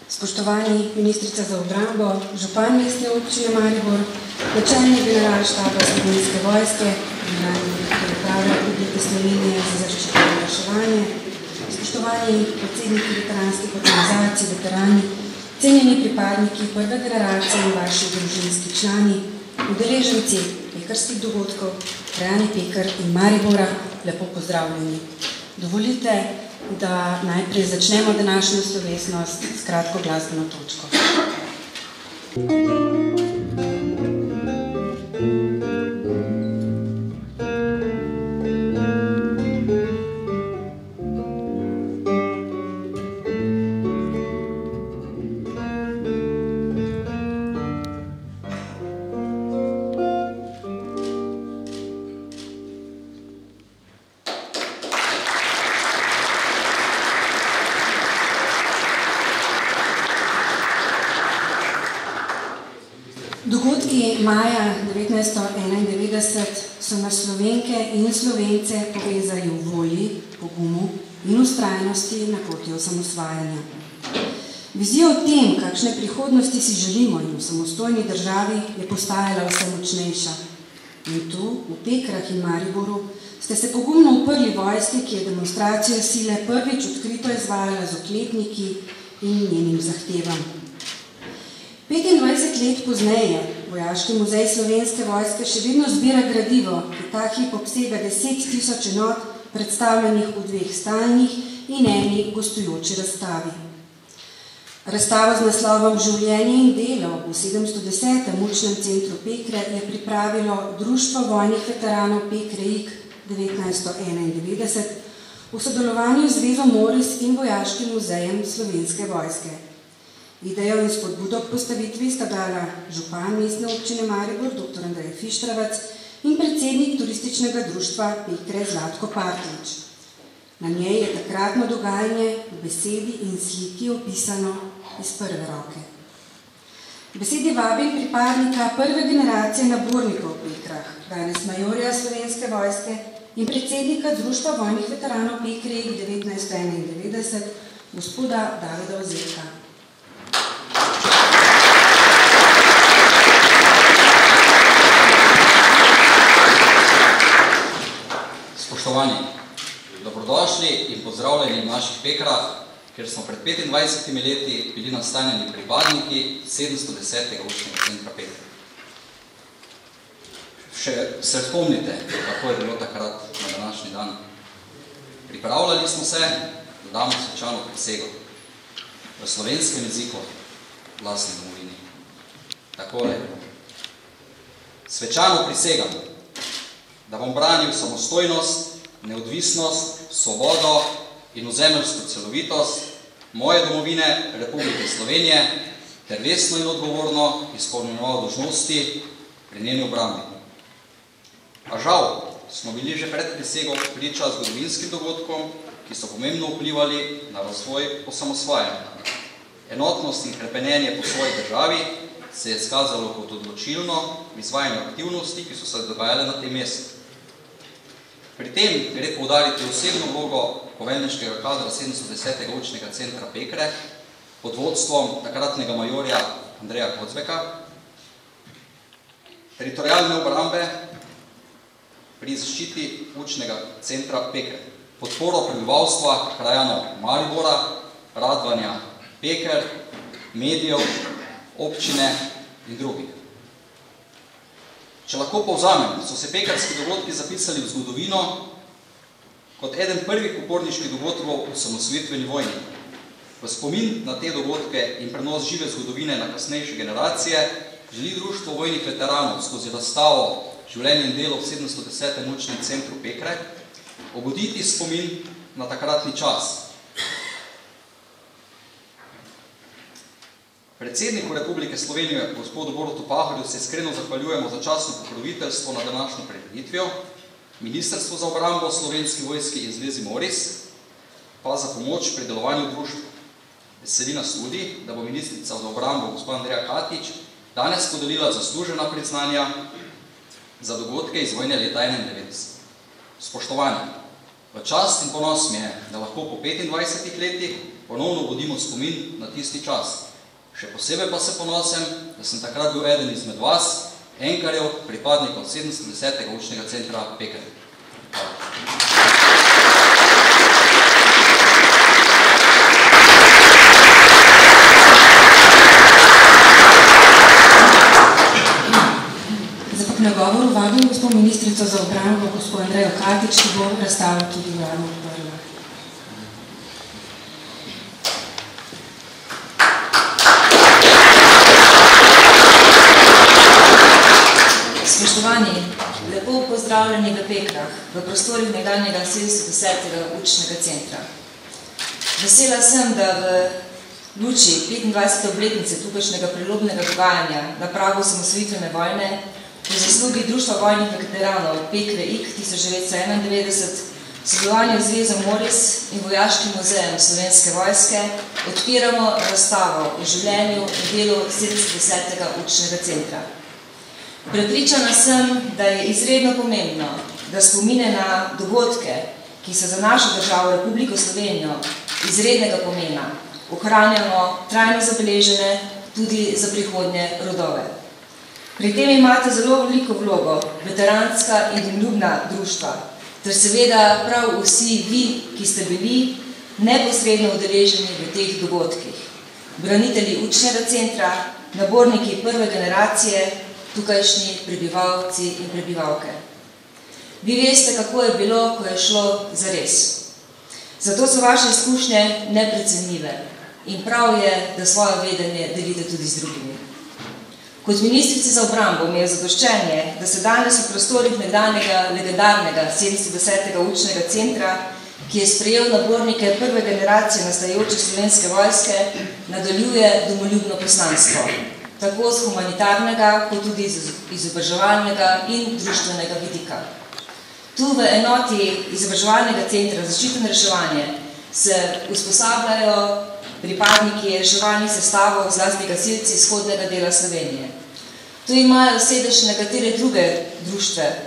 Spoštovani ministrica za obrambo, župan Mestne občine Maribor, načelnik generalštaba Slovenske vojske, generalni direktor Uprave Republike Slovenije za zaščito in reševanje, spoštovani predsedniki veteranskih organizacij, veterani, cenjeni pripadniki prve generacije in vaši družinski člani, udeleženci pekarskih dogodkov, krajani Pekar in Maribora, lepo pozdravljeni. Dovolite, da najprej začnemo današnjo slovesnost s kratko glasbeno točko. Dogodki maja 1991 so nas Slovenke in Slovence povezali v volji, pogumu in vztrajnosti na poti osamosvajanja. Vizija o tem, kakšne prihodnosti si želimo in v samostojni državi, je postajala vse močnejša. In tu, v Pekrah in Mariboru, ste se pogumno uprli vojski, ki je demonstracijo sile prvič odkrito izvajala z oklepniki in njenim zahtevam. 25 let pozneje Vojaški muzej Slovenske vojske še vedno zbira gradivo, ki ta hip obsega 10.000 enot, predstavljenih v 2 stalnih in eni gostujoči razstavi. Razstavo z naslovom Življenje in delo v 710. učnem centru Pekre je pripravilo Društvo vojnih veteranov Pekre-ig 1991 v sodelovanju z Zvezo Moris in Vojaškim muzejem Slovenske vojske. Idejo in spodbudo k postavitvi sta dala župan Mestne občine Maribor, dr. Andrej Fištravec in predsednik turističnega društva Pekre Zlatko Partlič. Na njej je takratno dogajanje v besedi in sliki opisano iz prve roke. V besedi vabim pripadnika prve generacije nabornikov v Pekrah, danes majorja Slovenske vojske in predsednika Društva vojnih veteranov Pekre-ig 1991, gospoda Davida Ozeka. Spoštovani, dobrodošli in pozdravljeni v naših Pekrah, kjer smo pred 25 leti bili nastanjeni pripadniki 710. učnega centra Pekre. Še se spomnite, kako je bilo takrat na današnji dan. Pripravljali smo se, da damo svečano prisego v slovenskem jeziku glasni domovini. Takole. Svečano prisegam, da bom branil samostojnost, neodvisnost, svobodo in ozemeljsko celovitost moje domovine Republike Slovenije ter vestno in odgovorno izpolnjeval dolžnosti pri njeni obrambi. A žal smo bili že pred prisego priča zgodovinskim dogodkom, ki so pomembno vplivali na razvoj osamosvajanja. Enotnost in hrepenenje po svoji državi se je skazalo kot odločilno v izvajanju aktivnosti, ki so se dogajale na tem mestu. Pri tem gre poudariti osebno vlogo poveljniškega kadra 710. učnega centra Pekre pod vodstvom takratnega majorja Andreja Kocbeka, teritorialne obrambe pri zaščiti učnega centra Pekre, podporo prebivalstva krajanov Maribora, Radvanja, Peker, medijev, občine in drugih. Če lahko povzamem, so se pekarski dogodki zapisali v zgodovino kot eden prvih uporniških dogodkov v osamosvojitveni vojni. V spomin na te dogodke in prenos žive zgodovine na kasnejše generacije želi Društvo vojnih veteranov skozi razstavo Življenje in delo v 710. učnem centru Pekre obuditi spomin na takratni čas. Predsedniku Republike Slovenije, gospodu Borutu Pahorju, se iskreno zahvaljujemo za častno pokroviteljstvo na današnjo prireditvijo, Ministrstvo za obrambo, Slovenski vojski in Zvezi Moris pa za pomoč pri delovanju društva. Veseli nas tudi, da bo ministrica za obrambo gospa Andreja Katič danes podelila zaslužena priznanja za dogodke iz vojne leta 1991. Spoštovani, v čast in ponos mi je, da lahko po 25 letih ponovno vodimo spomin na tisti čas. Še posebej pa se ponosem, da sem takrat bil eden izmed vas, enkarjev, pripadnikov 710. učnega centra Pekre. Na govoru vabim gospod ministrico za obrambo, gospod Andrejo Katič, ki bo razstavo tudi uradno odprla. Spoštovani, lepo pozdravljeni v Pekrah, v prostorih nekdanjega 710. učnega centra. Vesela sem, da v luči 25. obletnice tukajšnjega prelomnega dogajanja na pragu osamosvojitvene vojne po zaslugi Društva vojnih veteranov Pekre IK 1991, sodelovanju z Zvezo Moris in Vojaškim muzejem Slovenske vojske odpiramo razstavo o življenju in delu 710. učnega centra. Prepričana sem, da je izredno pomembno, da spomine na dogodke, ki so za našo državo Republiko Slovenijo izrednega pomena, ohranjamo trajno zabeležene tudi za prihodnje rodove. Pri tem imate zelo veliko vlogo veteranska in domoljubna društva, ter seveda prav vsi vi, ki ste bili neposredno udeleženi v teh dogodkih. Branitelji učnega centra, naborniki prve generacije, tukajšnji prebivalci in prebivalke. Vi veste, kako je bilo, ko je šlo zares. Zato so vaše izkušnje neprecenljive in prav je, da svoje vedenje delite tudi z drugimi. Kot ministrici za obrambo mi je zadoščenje, da se danes v prostorih nekdanjega legendarnega 710. učnega centra, ki je sprejel nabornike prve generacije nastajajoče Slovenske vojske, nadaljuje domoljubno poslanstvo, tako z humanitarnega, kot tudi iz izobraževalnega in društvenega vidika. Tu v enoti izobraževalnega centra za zaščito in reševanje se usposabljajo pripadniki reševalnih sestavov, zlasti gasilci vzhodnega dela Slovenije. Tu imajo sedež nekatere druge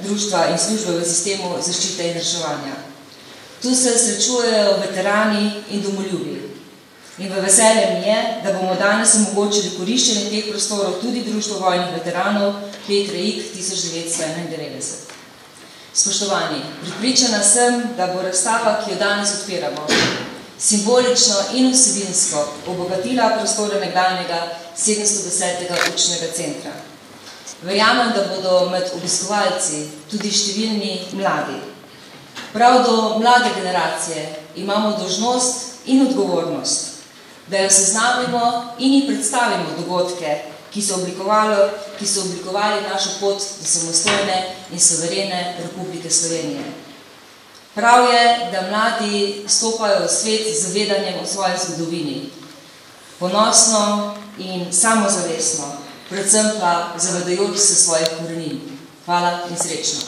društva in službe v sistemu zaščite in reševanja. Tu se srečujejo veterani in domoljubi. In v veselje mi je, da bomo danes omogočili koriščenje teh prostorov tudi Društvo vojnih veteranov Pekre IK 1991. Spoštovani, pripričana sem, da bo razstava, ki jo danes odpiramo, simbolično in vsebinsko obogatila prostore nekdanjega 710. učnega centra. Verjamem, da bodo med obiskovalci tudi številni mladi. Prav do mlade generacije imamo dolžnost in odgovornost, da jo seznamimo in ji predstavimo dogodke, ki so oblikovali našo pot do samostojne in suverene Republike Slovenije. Prav je, da mladi stopajo v svet z zavedanjem o svoji zgodovini, ponosno in samozavestno, predvsem pa zavedajoč se svojih korenin. Hvala in srečno.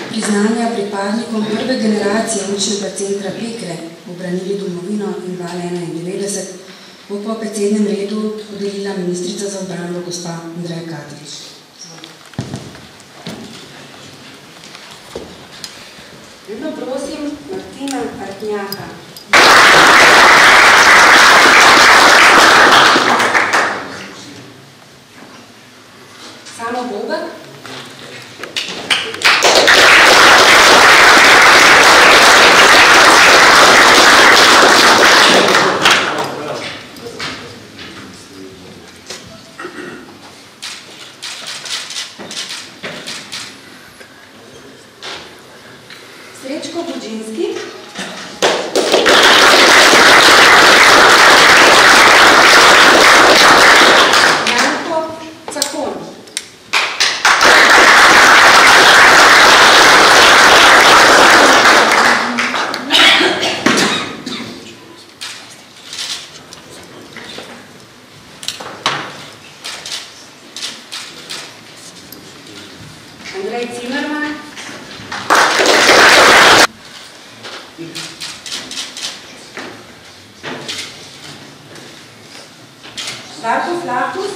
Priznanja pripadnikom prve generacije učnega centra Pekre, obranili domovino in val 91, bo po predsednem redu podelila ministrica za obrambo gospa Andreja Katič. Vedno prosim Martina Artnjaka. Samo Bober. Srečko Budžinski, Janko Cakon, Andrej Cimerman, Darko Flakus,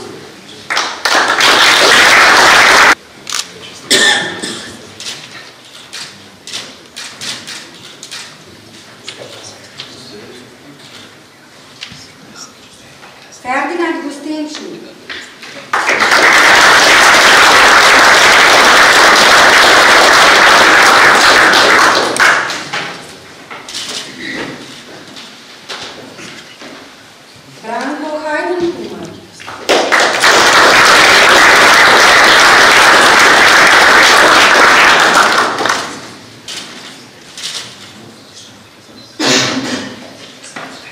Ferdinand Gustenčnik, Branko Hajdenhumer,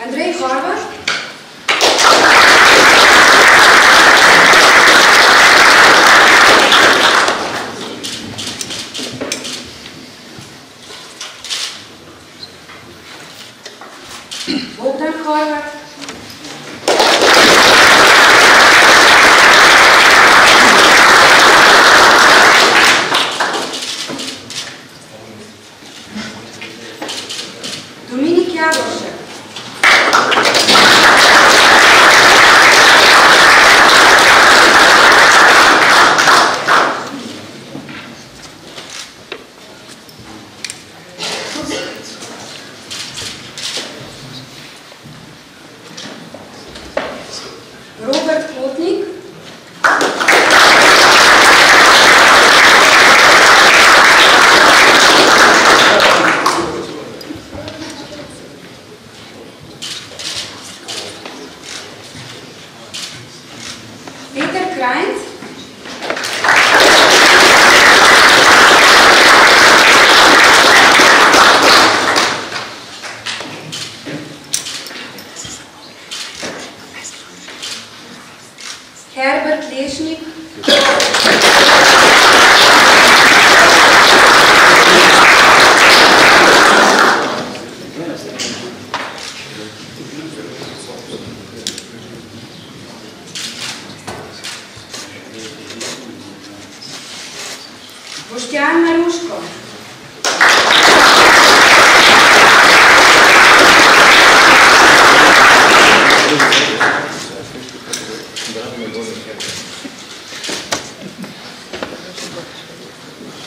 Andrej Horvat, Bogdan Horvat, Dominik Jagošek, Robert Kotnik, Peter Krajnc, Herbert Lešnik, Boštjan Maruško,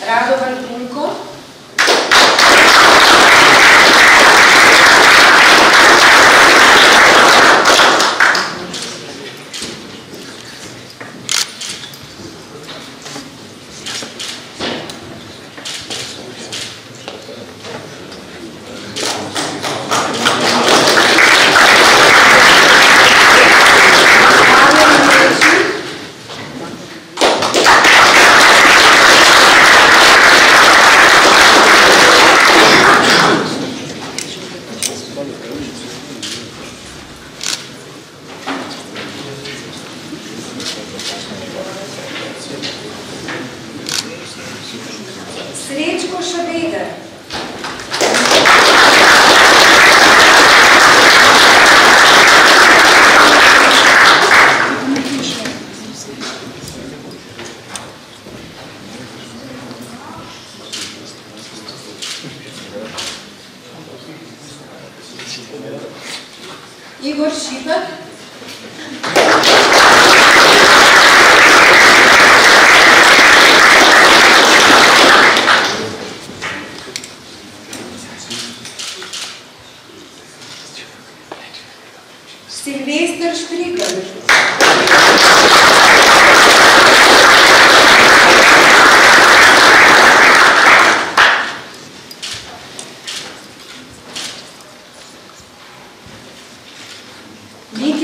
Radovan Punko, Srečko Šabeder, Igor Šibek, Silvester Štrigelj, Mitja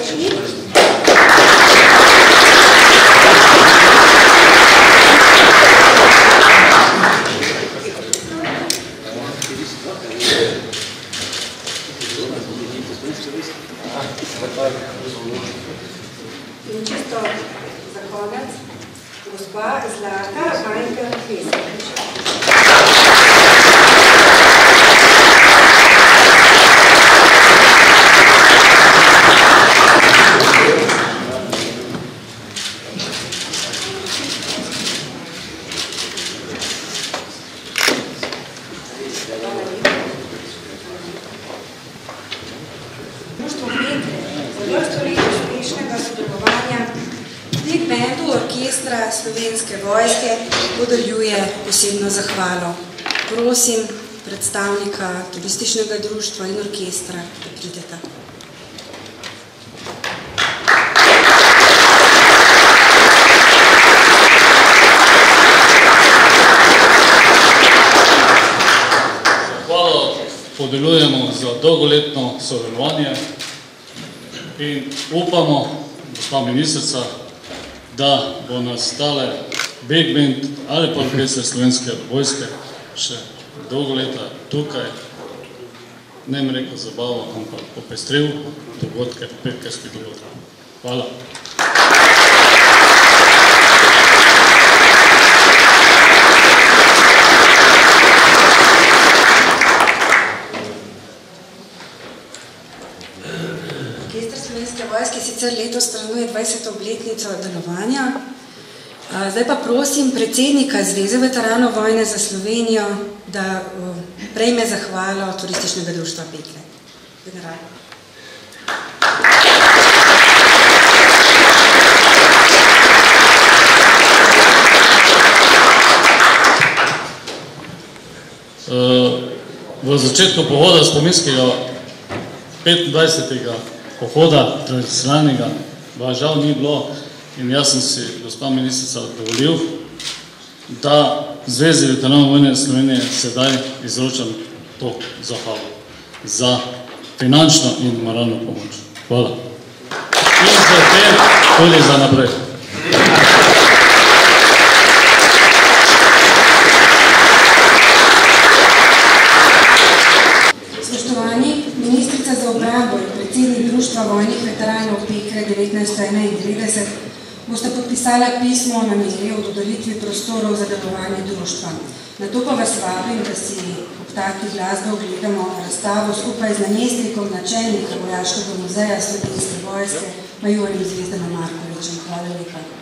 pomoči. In čisto za konec, gospa Zlata Vajnker-Veselnič. Društvo Pekre za vrsto let uspešnega sodelovanja Big Bandu Orkestra Slovenske vojske podeljuje posebno zahvalo. Prosim predstavnika turističnega društva in orkestra, da prideta. Zahvalo podeljujemo za dolgoletno sodelovanje in upamo, gospa ministrica, da bo nastale Big Band ali pa orkester Slovenske vojske še dolgo leta tukaj, ne bom rekel zabavo, ampak popestril dogodke, petkarskih dogodkov. Hvala. Orkester Slovenske vojske sicer letos praznuje 20. obletnico delovanja. Zdaj pa prosim predsednika Zveze veteranov vojne za Slovenijo, da prejme zahvalo turističnega društva Pekre. General. V začetku pohoda spominskega 25. pohoda tradicionalnega žal ni bilo in jaz sem si, gospa ministrica, dovolil, da Zvezi veteranov vojne Slovenije sedaj izročam to zahvalo za finančno in moralno pomoč. Hvala. In za tem tudi za naprej. Spoštovani, ministrica za obrambo in predsednik Društva vojnih veteranov Pekre 1991 boste podpisala pismo o nameri o dodelitvi prostorov za delovanje društva. Nato pa vas vabim, da si ob taki glasbi ogledamo razstavo skupaj z namestnikom načelnika Vojaškega muzeja Slovenske vojske, majorjem Zvezdanom Markovičem. Hvala lepa.